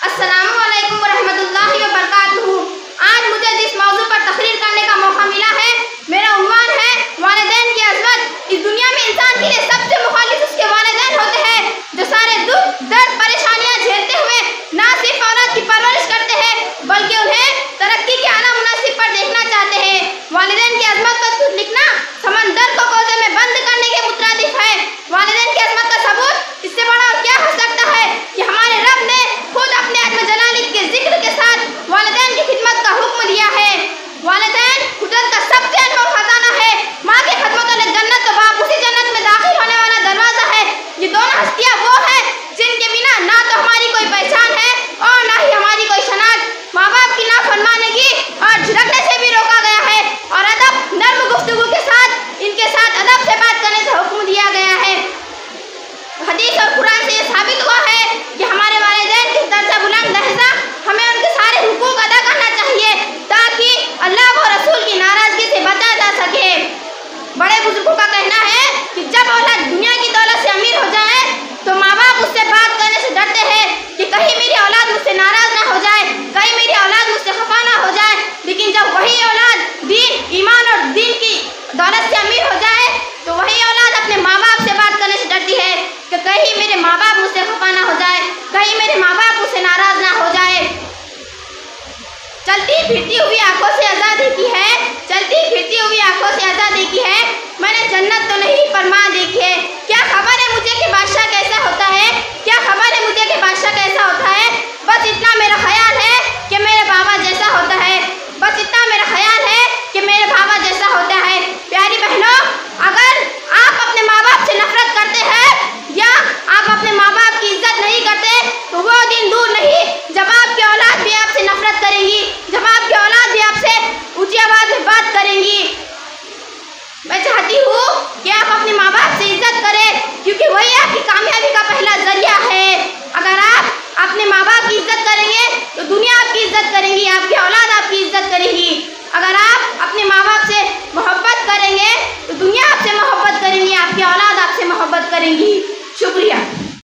अस्सलामुअलैकुम वरहमतुल्लाहि वबरकातुहू। आज मुझे जिस मौजू पर तकरीर करने का मौका मिला है, मेरा उन्वान है वालिदैन की अज़मत। इस दुनिया में इंसान के लिए सबसे मुखालिफ उसके वालिदैन होते हैं, जो सारे दुख दर्द परेशानियां झेलते हुए ना सिर्फ औलाद की परवरिश करते हैं बल्कि उन्हें तरक्की के आला मुनासिब पर देखना चाहते हैं। वालिदैन की अज़मत पर खुद लिखना समंदर को कोसे में बंद करने के मुतरादिफ है। वालिदैन की अज़मत का सबूत इससे बड़ा और क्या हो सकता है कि हमारे रब ने खुद अपने आत्म जलाली के जिक्र के साथ वालिदैन की खिदमत का हुक्म दिया है। वालिदैन कुदरत का सबसे अनमोल खजाना है। माँ की खिदमत वाले जन्नत तो बाप उसी जन्नत में दाखिल होने वाला दरवाजा है। ये दोनों हस्तियाँ वो हैं जिनके बिना ना तो हमारी कोई पहचान है और ना ही हमारी कोई शनाख्त। माँ बाप की नाफरमानी और झिड़कने से भी रोका गया है और अदब नर्म गुफ्तगू के साथ इनके साथ अदब से बात करने से हुक्म दिया गया है। हदीस और कुरान से ये साबित हुआ है कि हमारे वालिदैन की दर्जा बुलंद लहजा हमें उनके सारे हुकूक अदा करना चाहिए ताकि अल्लाह व रसूल की नाराजगी से बचा जा सके। बड़े बुजुर्गों का कहना है कि जब औलाद दुनिया की दौलत से अमीर हो जाए तो माँ बाप उससे बात करने से डरते हैं कि कहीं मेरी औलाद मुझसे नाराज ना हो जाए, कहीं मेरी औलाद मुझसे खफा ना हो जाए। लेकिन जब वही औलाद दीन ईमान और दीन की दौलत से अमीर हो जाए तो वही औलाद अपने माँ बाप से बात करने से डरती है कि कहीं मेरे माँ बाप मुझसे खफा ना हो जाए, कहीं मेरे माँ बाप मुझसे नाराज ना हो जाए। चलती फिरती हुई आंखों से अज़ा देखी है, चलती फिरती हुई आंखों से अज़ा देखी है, मैंने जन्नत तो नहीं पर माँ देखी है। क्या खबर है मुझे कि बादशाह कैसा होता है, क्या खबर है मुझे कि बादशाह कैसा होता है। बस इतना मेरा ख्याल है कि मेरे बाबा जैसा होता है, बस इतना मेरा ख्याल है कि मेरे बाबा जैसा होता है। प्यारी बहनों, अगर आप अपने माँ बाप से नफरत करते हैं या आप अपने माँ बाप की इज्जत नहीं करते तो वो दिन दूर नहीं जब आपकी औलाद भी आपसे नफरत करेंगी, जब आपकी औलाद भी आपसे ऊंची आवाज में बात करेंगी। मैं चाहती हूँ कि आप अपने माँ बाप से इज्जत करें क्योंकि वही आपकी कामयाबी का पहला जरिया है। अगर आप अपने माँ बाप की इज्जत करेंगे तो दुनिया आपकी इज्जत करेंगी, आपकी औलाद आपकी इज्जत करेगी। अगर आप अपने माँ बाप से मोहब्बत करेंगे तो दुनिया आपसे मोहब्बत करेंगी, आपकी औलाद आपसे मोहब्बत करेंगी। शुक्रिया।